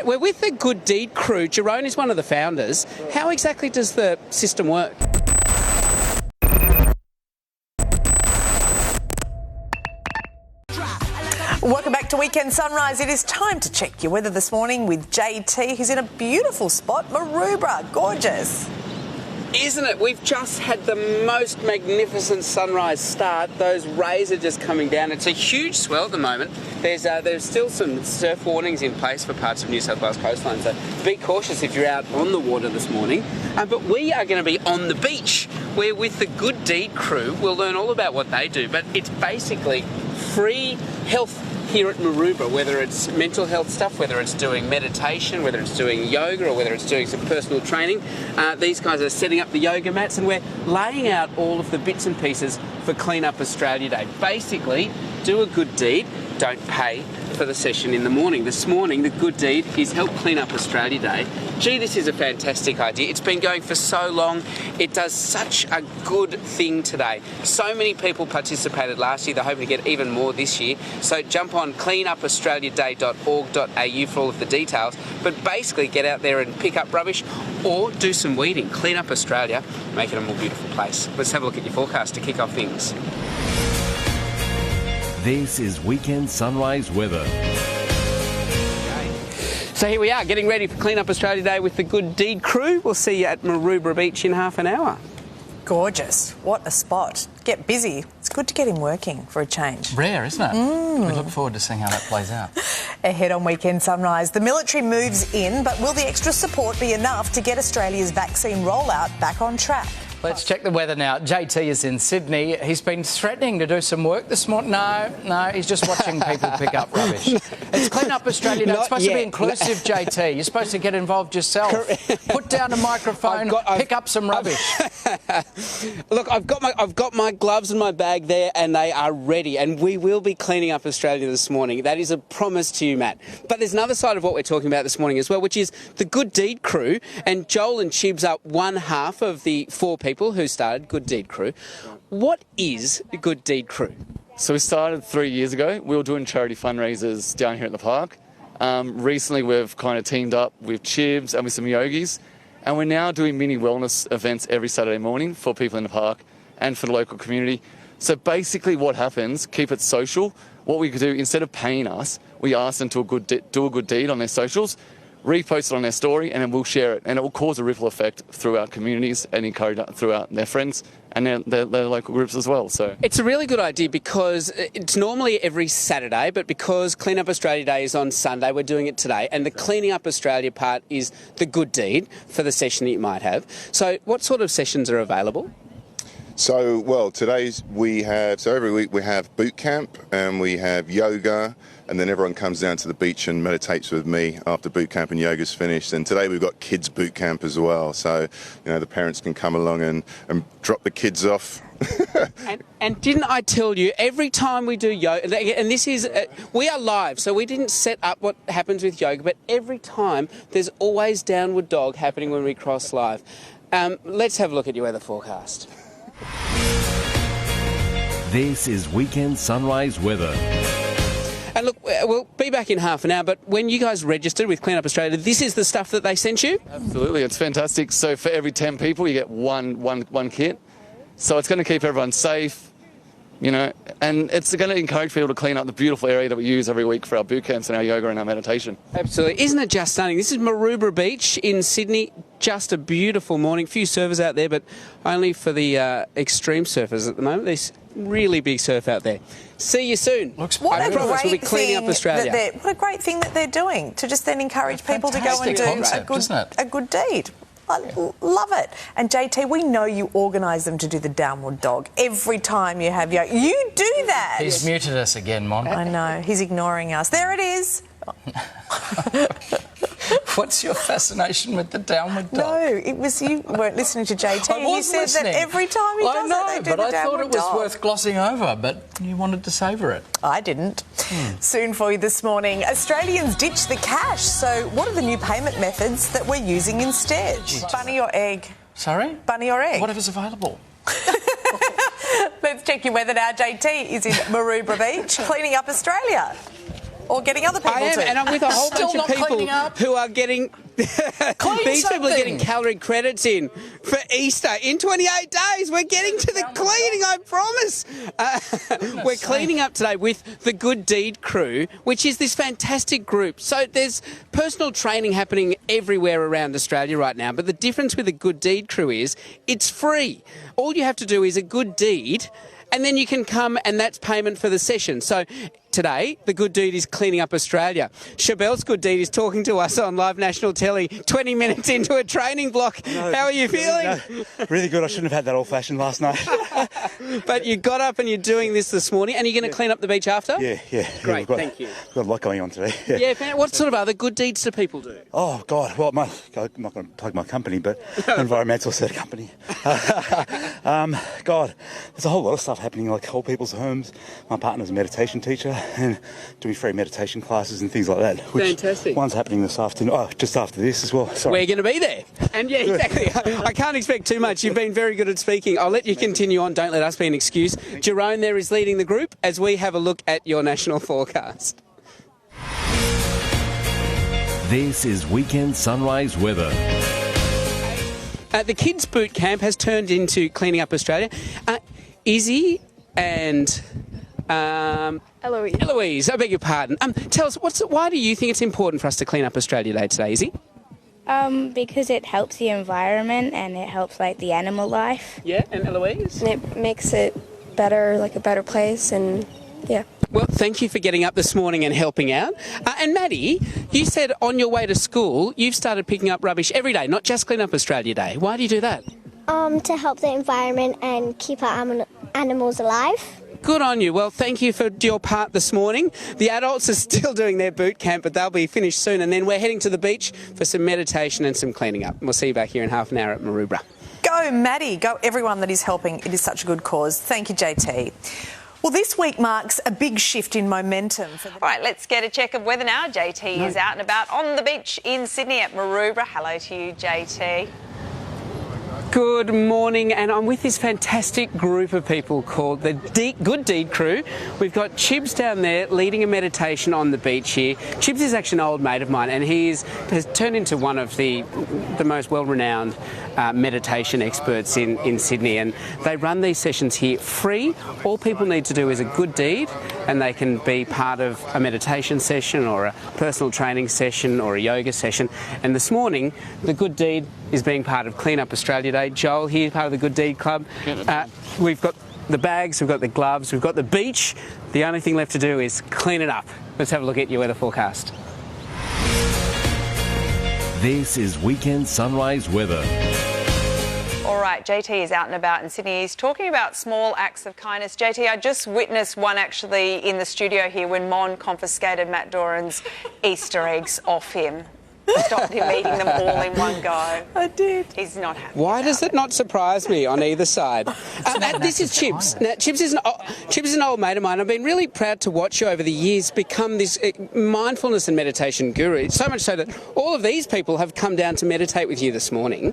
We're with the Good Deed crew. Jerome is one of the founders. How exactly does the system work? Welcome back to Weekend Sunrise. It is time to check your weather this morning with JT, who's in a beautiful spot, Maroubra. Gorgeous. Isn't it? We've just had the most magnificent sunrise start. Those rays are just coming down. It's a huge swell at the moment. There's still some surf warnings in place for parts of New South Wales coastline, so be cautious if you're out on the water this morning. But we are going to be on the beach. We're with the Good Deed crew. We'll learn all about what they do, but it's basically free health here at Maroubra, whether it's mental health stuff, whether it's doing meditation, whether it's doing yoga, or whether it's doing some personal training. These guys are setting up the yoga mats, and we're laying out all of the bits and pieces for Clean Up Australia Day. Basically, do a good deed, don't pay for the session in the morning. This morning, the good deed is Help Clean Up Australia Day. Gee, this is a fantastic idea. It's been going for so long. It does such a good thing today. So many people participated last year. They're hoping to get even more this year. So jump on cleanupaustraliaday.org.au for all of the details. But basically, get out there and pick up rubbish or do some weeding. Clean up Australia, make it a more beautiful place. Let's have a look at your forecast to kick off things. This is Weekend Sunrise weather. So here we are, getting ready for Clean Up Australia Day with the Good Deed crew. We'll see you at Maroubra Beach in half an hour. Gorgeous. What a spot. Get busy. It's good to get him working for a change. Rare, isn't it? We look forward to seeing how that plays out. Ahead on Weekend Sunrise, the military moves in, but will the extra support be enough to get Australia's vaccine rollout back on track? Let's check the weather now. JT is in Sydney. He's been threatening to do some work this morning. No, he's just watching people pick up rubbish. It's Clean Up Australia Day. It's supposed to be inclusive, JT. You're supposed to get involved yourself. Put down a microphone, pick up some rubbish. Look, I've got my gloves and my bag there, and they are ready. And we will be cleaning up Australia this morning. That is a promise to you, Matt. But there's another side of what we're talking about this morning as well, which is the Good Deed crew. And Joel and Chibs are one half of the four people who started Good Deed crew. What is the Good Deed crew? So we started 3 years ago. We were doing charity fundraisers down here at the park. Recently we've kind of teamed up with Chibs and with some yogis, and we're now doing mini wellness events every Saturday morning for people in the park and for the local community. So basically what happens, keep it social. What we could do, instead of paying us, we ask them to do a good deed on their socials, repost it on their story, and then we'll share it, and it will cause a ripple effect through our communities and encourage throughout their friends and their local groups as well. So it's a really good idea because it's normally every Saturday, but because Clean Up Australia Day is on Sunday, we're doing it today, and the Cleaning Up Australia part is the good deed for the session that you might have. So what sort of sessions are available? So, well, every week we have Bootcamp and we have yoga, and then everyone comes down to the beach and meditates with me after Bootcamp and yoga's finished. And today we've got Kids Bootcamp as well, so, the parents can come along and drop the kids off. and didn't I tell you, every time we do yoga, and this is, we are live, so we didn't set up what happens with yoga, but every time there's always downward dog happening when we cross live. Let's have a look at your weather forecast. This is Weekend Sunrise weather. And look, we'll be back in half an hour, but when you guys registered with Clean Up Australia, this is the stuff that they sent you? Absolutely, it's fantastic. So for every 10 people, you get one kit. So it's going to keep everyone safe, and it's going to encourage people to clean up the beautiful area that we use every week for our boot camps and our yoga and our meditation. Absolutely. Isn't it just stunning? This is Maroubra Beach in Sydney. Just a beautiful morning. Few surfers out there, but only for the extreme surfers at the moment. There's really big surf out there. See you soon. What I a promise we'll be great cleaning up Australia. What a great thing that they're doing, to just then encourage people to go and do a good deed. I love it. And JT, we know you organise them to do the downward dog every time you have yoga. You do that. He's muted us again, Mon. I know. He's ignoring us. There it is. What's your fascination with the downward dog? No, it was you weren't listening to JT. I was said listening. That every time he does it, they do the downward dog. I thought it was worth glossing over, but you wanted to savour it. I didn't. Soon for you this morning, Australians ditch the cash. So what are the new payment methods that we're using instead? Bunny or egg? Sorry? Bunny or egg? Whatever's available. Let's check your weather now. JT is in Maroubra Beach, cleaning up Australia. or getting other people I am, to. and I'm with a whole bunch of people who are getting... These people are getting calorie credits in for Easter. In 28 days, we're getting to the cleaning, I promise. We're cleaning up today with the Good Deed crew, which is this fantastic group. So there's personal training happening everywhere around Australia right now, but the difference with the Good Deed crew is it's free. All you have to do is a good deed, and then you can come, and that's payment for the session. So today, the Good Deed is cleaning up Australia. Chabelle's Good Deed is talking to us on live national telly 20 minutes into a training block. No, how are you feeling? No, really good. I shouldn't have had that old-fashioned last night. But you got up and you're doing this morning, and you're going to clean up the beach after? Yeah. Great, thank you. We've got a lot going on today. Yeah, what sort of other good deeds do people do? Oh, God. Well, I'm not going to plug my company, but environmental set company. God, there's a whole lot of stuff happening, like whole people's homes. My partner's a meditation teacher and doing free meditation classes and things like that. Fantastic. One's happening this afternoon. Oh, just after this as well. Sorry. We're going to be there. And yeah, exactly. I can't expect too much. You've been very good at speaking. I'll let you continue on. Don't let us be an excuse. Jerome there is leading the group as we have a look at your national forecast. This is Weekend Sunrise Weather. The Kids Bootcamp has turned into Cleaning Up Australia. Izzy and... Eloise, I beg your pardon. Tell us, why do you think it's important for us to clean up Australia Day today, Izzy? Because it helps the environment and it helps, like, the animal life. Yeah, and Eloise? And it makes it better, like a better place, and yeah. Well, thank you for getting up this morning and helping out. And Maddie, you said on your way to school you've started picking up rubbish every day, not just Clean Up Australia Day. Why do you do that? To help the environment and keep our animals alive. Good on you. Well, thank you for your part this morning. The adults are still doing their boot camp, but they'll be finished soon. And then we're heading to the beach for some meditation and some cleaning up. We'll see you back here in half an hour at Maroubra. Go, Maddie. Go, everyone that is helping. It is such a good cause. Thank you, JT. Well, this week marks a big shift in momentum. All right, let's get a check of weather now. JT is out and about on the beach in Sydney at Maroubra. Hello to you, JT. Good morning, and I'm with this fantastic group of people called the Good Deed crew. We've got Chibs down there leading a meditation on the beach here. Chibs is actually an old mate of mine, and has turned into one of the most well-renowned meditation experts in Sydney, and they run these sessions here free. All people need to do is a good deed, and they can be part of a meditation session or a personal training session or a yoga session. And this morning, the Good Deed is being part of Clean Up Australia Day. Joel here, part of the Good Deed Club. We've got the bags, we've got the gloves, we've got the beach. The only thing left to do is clean it up. Let's have a look at your weather forecast. This is Weekend Sunrise Weather. All right, JT is out and about in Sydney. He's talking about small acts of kindness. JT, I just witnessed one actually in the studio here when Mon confiscated Matt Doran's Easter eggs off him. Stopped him eating them all in one go. I did. He's not happy. Why does it not surprise me on either side? This is Chibs. Now, Chibs is an old mate of mine. I've been really proud to watch you over the years become this mindfulness and meditation guru, so much so that all of these people have come down to meditate with you this morning.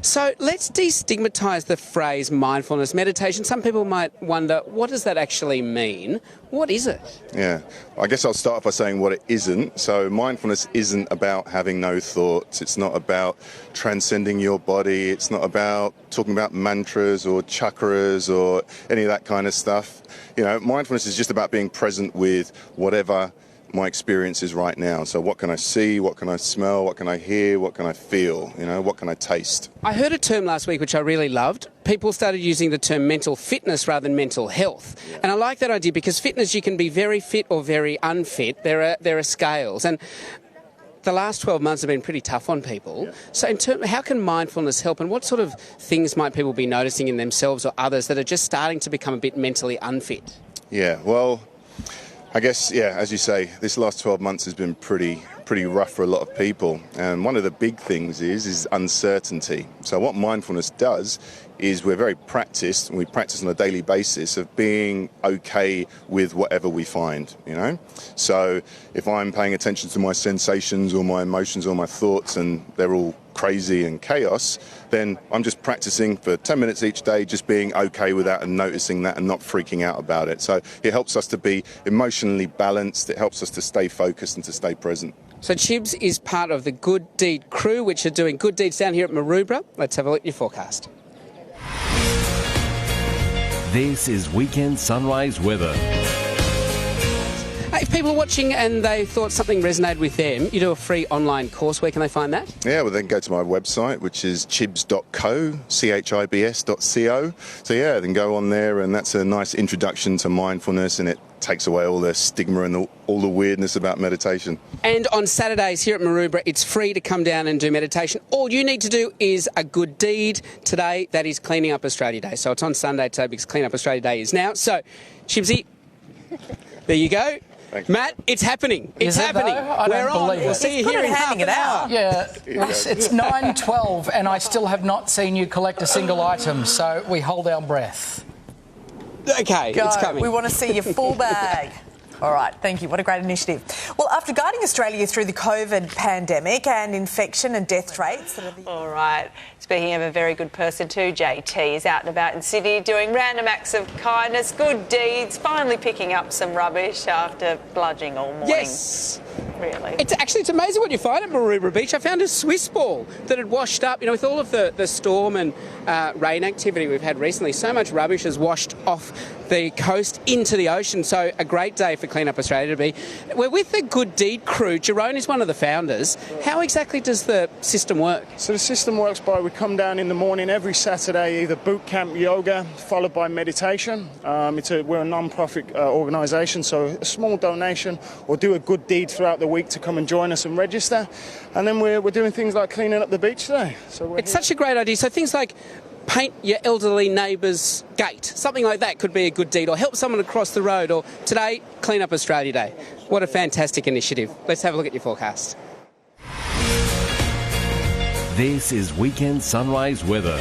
So let's destigmatise the phrase mindfulness meditation. Some people might wonder, what does that actually mean? What is it? Yeah, I guess I'll start off by saying what it isn't. So mindfulness isn't about having no thoughts. It's not about transcending your body. It's not about talking about mantras or chakras or any of that kind of stuff. You know, mindfulness is just about being present with whatever my experience is right now. So what can I see? What can I smell? What can I hear? What can I feel? You know, what can I taste? I heard a term last week which I really loved. People started using the term mental fitness rather than mental health. Yeah. And I like that idea because fitness, you can be very fit or very unfit. There are scales. And the last 12 months have been pretty tough on people. Yeah. So how can mindfulness help, and what sort of things might people be noticing in themselves or others that are just starting to become a bit mentally unfit? Yeah, well, I guess, yeah, as you say, this last 12 months has been pretty rough for a lot of people. And one of the big things is uncertainty. So what mindfulness does is we're very practiced, and we practice on a daily basis of being okay with whatever we find, you know? So if I'm paying attention to my sensations or my emotions or my thoughts and they're all crazy and chaos, then I'm just practicing for 10 minutes each day, just being okay with that and noticing that and not freaking out about it. So it helps us to be emotionally balanced. It helps us to stay focused and to stay present. So Chibs is part of the Good Deed crew, which are doing good deeds down here at Maroubra. Let's have a look at your forecast. This is Weekend Sunrise Weather. If people are watching and they thought something resonated with them, you do a free online course. Where can they find that? Yeah, well, they can go to my website, which is chibs.co, chibs.co. So, yeah, they can go on there, and that's a nice introduction to mindfulness, and it takes away all the stigma and all the weirdness about meditation. And on Saturdays here at Maroubra, it's free to come down and do meditation. All you need to do is a good deed today. That is Cleaning Up Australia Day. So it's on Sunday today because Clean Up Australia Day is now. So, Chibsy, there you go. Thanks. Matt, it's happening. It's happening. I don't believe it. We'll see you here in half an hour. Yeah, it's 9:12 and I still have not seen you collect a single item, so we hold our breath. Okay, Go. it's coming. We want to see your full bag. All right, thank you. What a great initiative. Well, after guiding Australia through the COVID pandemic and infection and death rates... All right. Speaking of a very good person too, JT is out and about in Sydney doing random acts of kindness, good deeds, finally picking up some rubbish after bludging all morning. Yes. Really? It's amazing what you find at Maroubra Beach. I found a Swiss ball that had washed up, with all of the storm and rain activity we've had recently. So much rubbish has washed off the coast into the ocean. So a great day for Clean Up Australia to be. We're with the Good Deed crew. Jerome is one of the founders. How exactly does the system work? So the system works by, we come down in the morning every Saturday, either Bootcamp yoga followed by meditation. We're a non-profit organisation, so a small donation or do a good deed throughout the week to come and join us and register. And then we're doing things like cleaning up the beach today. So it's such a great idea. So things like paint your elderly neighbour's gate, something like that could be a good deed, or help someone across the road, or today, Clean Up Australia Day. What a fantastic initiative. Let's have a look at your forecast. This is Weekend Sunrise Weather.